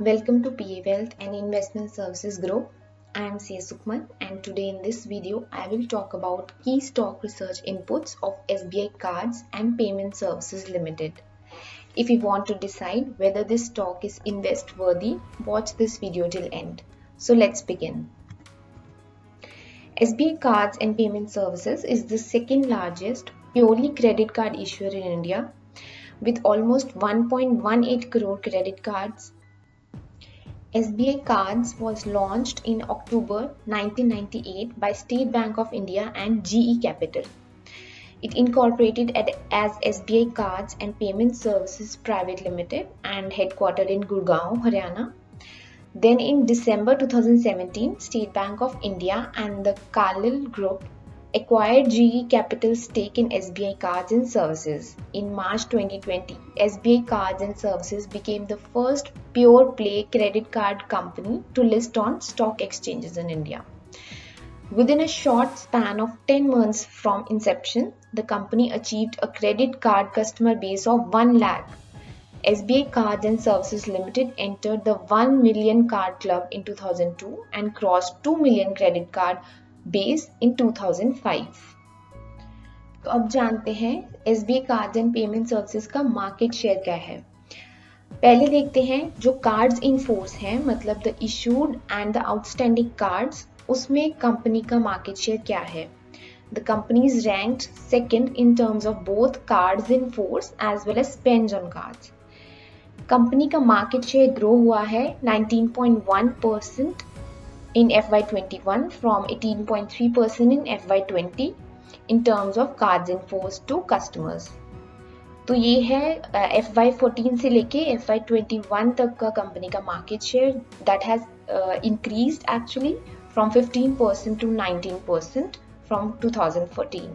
Welcome to PA Wealth and Investment Services Group. I am C. Sukman and today in this video I will talk about key stock research inputs of SBI Cards and Payment Services Limited. If you want to decide whether this stock is invest worthy, watch this video till end. So let's begin. SBI Cards and Payment Services is the second largest purely credit card issuer in India with almost 1.18 crore credit cards. SBI Cards was launched in October 1998 by State Bank of India and GE Capital. It incorporated as SBI Cards and Payment Services Private Limited and headquartered in Gurgaon, Haryana. Then in December 2017, State Bank of India and the Carlyle Group acquired GE Capital's stake in SBI Cards and Services. In March 2020, SBI Cards and Services became the first pure-play credit card company to list on stock exchanges in India. Within a short span of 10 months from inception, the company achieved a credit card customer base of 1 lakh. SBI Cards and Services Limited entered the 1 million card club in 2002 and crossed 2 million credit card base in 2005। तो अब जानते हैं SBI cards and payment services का market share क्या है। पहले देखते हैं जो कार्ड्स इन फोर्स हैं, मतलब the issued and the outstanding cards, उसमें कंपनी का मार्केट शेयर क्या है। The company is ranked second in terms of both cards in force as well as spends on cards. Company का market share grow हुआ है 19.1% in FY21 from 18.3% in FY20 in terms of cards in force to customers. तो ये है FY14 से लेके FY21 तक का कंपनी का market share that has increased actually from 15% to 19% from 2014.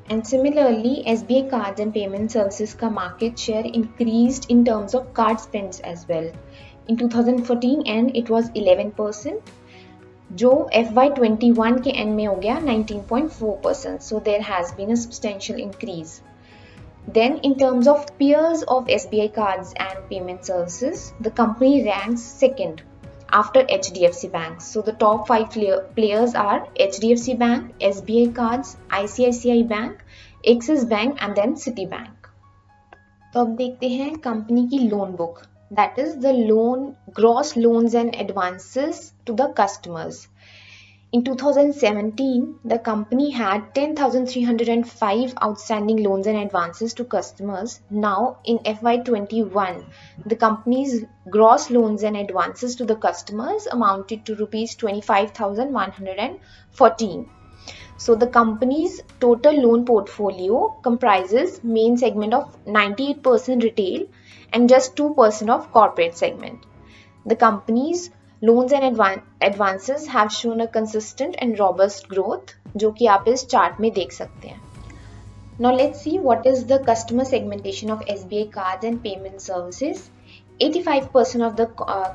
And similarly, SBI Cards and Payment Services का market share increased in terms of card spends as well. In 2014 and it was 11%. जो FY21 के and में हो गया 19.4%. So there has been a substantial increase. Then in terms of peers of SBI Cards and Payment Services, the company ranks second after HDFC Bank. So the top 5 players are HDFC Bank, SBI Cards, ICICI Bank, Axis Bank and then Citibank. तो अब देखते हैं company की loan book. That is the gross loans and advances to the customers. In 2017, the company had 10,305 outstanding loans and advances to customers. Now, in FY21, the company's gross loans and advances to the customers amounted to rupees 25,114. So, the company's total loan portfolio comprises main segment of 98% retail and just 2% of corporate segment. The company's loans and advances have shown a consistent and robust growth, जो कि आप इस chart में देख सकते हैं. Now let's see what is the customer segmentation of SBI Cards and Payment Services. 85% of the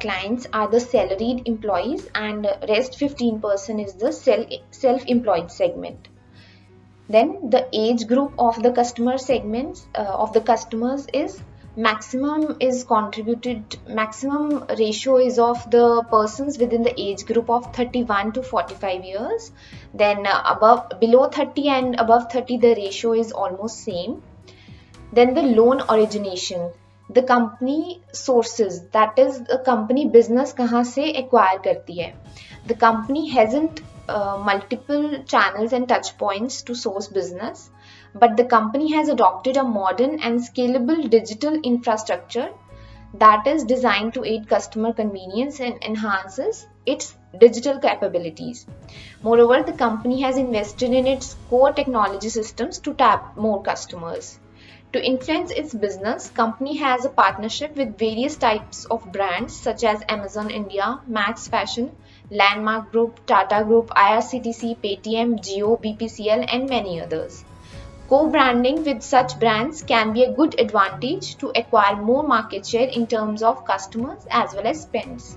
clients are the salaried employees and rest 15% is the self-employed segment. Then the age group of the customer segments of the customers is maximum ratio is of the persons within the age group of 31 to 45 years. Then below 30 and above 30 the ratio is almost same. Then the loan origination, the company sources, that is the company business कहाँ से acquire करती है. The company hasn't multiple channels and touch points to source business, but the company has adopted a modern and scalable digital infrastructure that is designed to aid customer convenience and enhances its digital capabilities. Moreover, the company has invested in its core technology systems to tap more customers. To influence its business, company has a partnership with various types of brands such as Amazon India, Max Fashion, Landmark Group, Tata Group, IRCTC, Paytm, Jio, BPCL and many others. Co-branding with such brands can be a good advantage to acquire more market share in terms of customers as well as spends.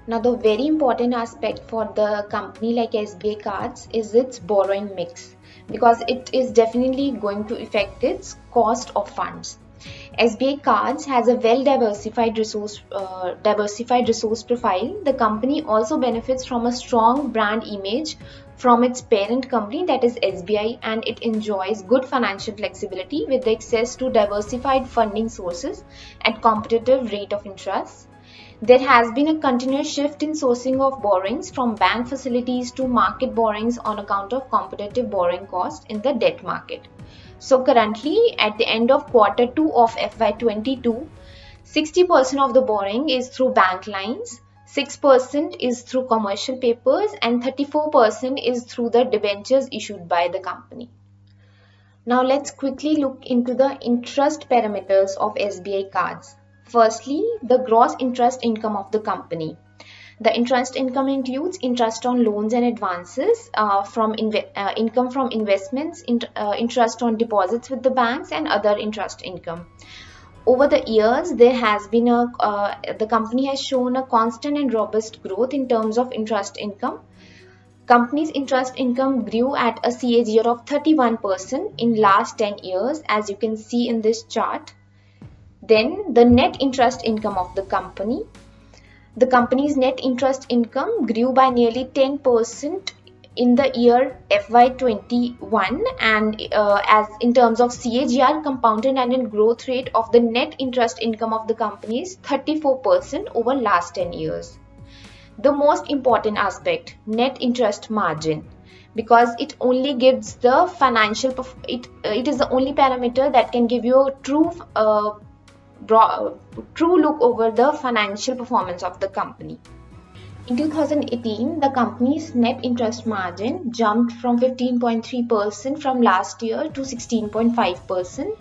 Now, the very important aspect for the company like SBI Cards is its borrowing mix, because it is definitely going to affect its cost of funds. SBI Cards has a well diversified resource profile. The company also benefits from a strong brand image from its parent company, that is SBI, and it enjoys good financial flexibility with access to diversified funding sources at competitive rate of interest. There has been a continuous shift in sourcing of borrowings from bank facilities to market borrowings on account of competitive borrowing costs in the debt market. So currently at the end of quarter 2 of FY22, 60% of the borrowing is through bank lines, 6% is through commercial papers, and 34% is through the debentures issued by the company. Now let's quickly look into the interest parameters of SBI Cards. Firstly, the gross interest income of the company. The interest income includes interest on loans and advances, income from investments, interest on deposits with the banks, and other interest income. Over the years, the company has shown a constant and robust growth in terms of interest income. Company's interest income grew at a CAGR of 31% in last 10 years, as you can see in this chart. Then the net interest income of the company. The company's net interest income grew by nearly 10% in the year FY21, and as in terms of CAGR, compounded annual growth rate of the net interest income of the company is 34% over last 10 years. The most important aspect, net interest margin, because it only gives the financial, it is the only parameter that can give you a true look over the financial performance of the company. In 2018, the company's net interest margin jumped from 15.3% from last year to 16.5%.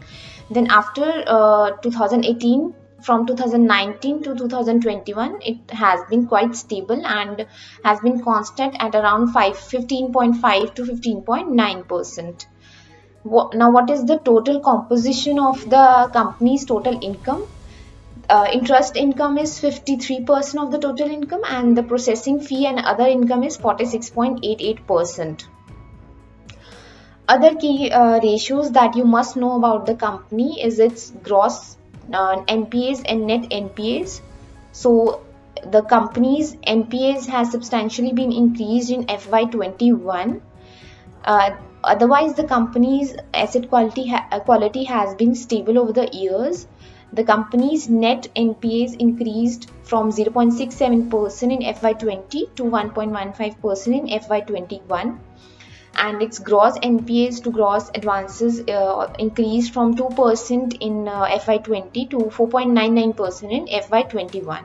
Then after 2018, from 2019 to 2021, it has been quite stable and has been constant at around 15.5 to 15.9%. Now, what is the total composition of the company's total income? Interest income is 53% of the total income, and the processing fee and other income is 46.88%. Other key ratios that you must know about the company is its gross NPAs and net NPAs. So the company's NPAs has substantially been increased in FY21. Otherwise, the company's asset quality has been stable over the years. The company's net NPAs increased from 0.67% in FY20 to 1.15% in FY21. And its gross NPAs to gross advances increased from 2% in FY20 to 4.99% in FY21.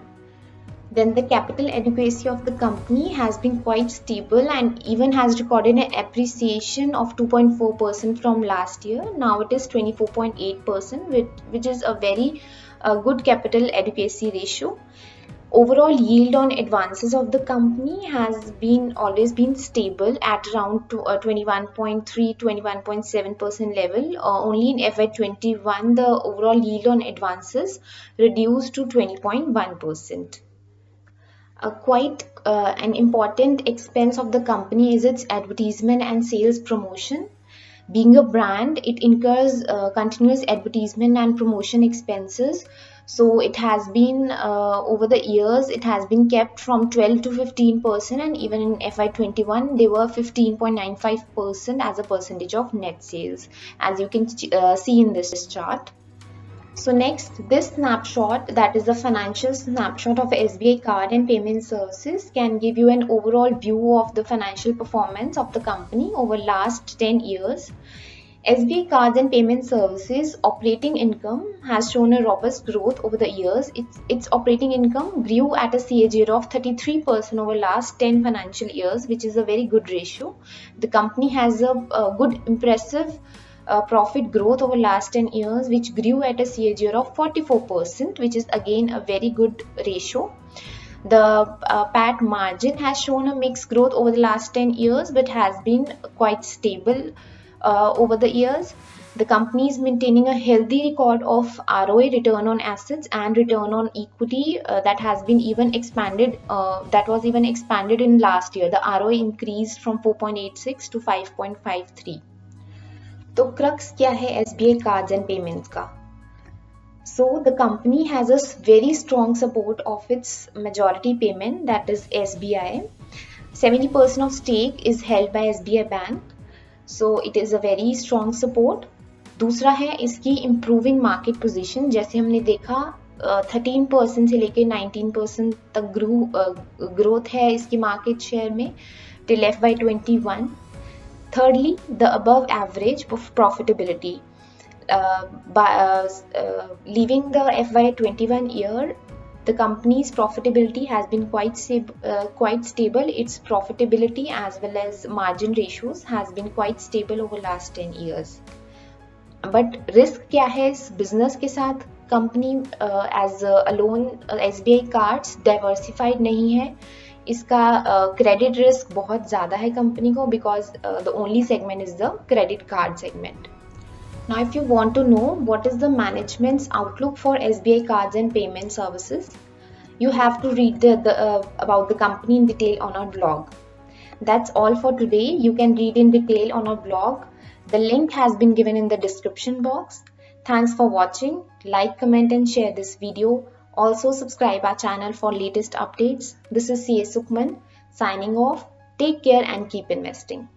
Then the capital adequacy of the company has been quite stable and even has recorded an appreciation of 2.4% from last year. Now it is 24.8%, which is a very good capital adequacy ratio. Overall yield on advances of the company has always been stable at around 21.7% level. Only in FY21 the overall yield on advances reduced to 20.1%. Quite an important expense of the company is its advertisement and sales promotion. Being a brand, it incurs continuous advertisement and promotion expenses. So it has been over the years, it has been kept from 12 to 15%, and even in FY21 they were 15.95% as a percentage of net sales, as you can see in this chart. So next, this snapshot, that is the financial snapshot of SBI Card and Payment Services, can give you an overall view of the financial performance of the company over last 10 years. SBI Cards and Payment Services operating income has shown a robust growth over the years. Its operating income grew at a CAGR of 33% over last 10 financial years, which is a very good ratio. The company has a good impressive profit growth over last 10 years, which grew at a CAGR of 44%, which is again a very good ratio. The PAT margin has shown a mixed growth over the last 10 years, but has been quite stable over the years. The company is maintaining a healthy record of ROA, return on assets, and return on equity that has been even expanded. That was even expanded in last year. The ROA increased from 4.86 to 5.53. तो crux क्या है SBI cards and payments का? So the company has a very strong support of its majority payment, that is SBI. 70% of stake is held by SBI Bank, so it is a very strong support. दूसरा है इसकी improving market position, जैसे हमने देखा 13% से लेके 19% तक growth है इसकी मार्केट शेयर में till FY21. Thirdly, the above average of profitability. Leaving the FY21 year, the company's profitability has been quite stable. Its profitability as well as margin ratios has been quite stable over last 10 years. But risk क्या है इस business के साथ? Company as alone SBI Cards diversified नहीं है. इसका credit risk बहुत ज़्यादा है company को, because the only segment is the credit card segment. Now, if you want to know what is the management's outlook for SBI Cards and Payment Services, you have to read about the company in detail on our blog. That's all for today. You can read in detail on our blog. The link has been given in the description box. Thanks for watching. Like, comment and share this video. Also subscribe our channel for latest updates. This is CA Sukhman signing off. Take care and keep investing.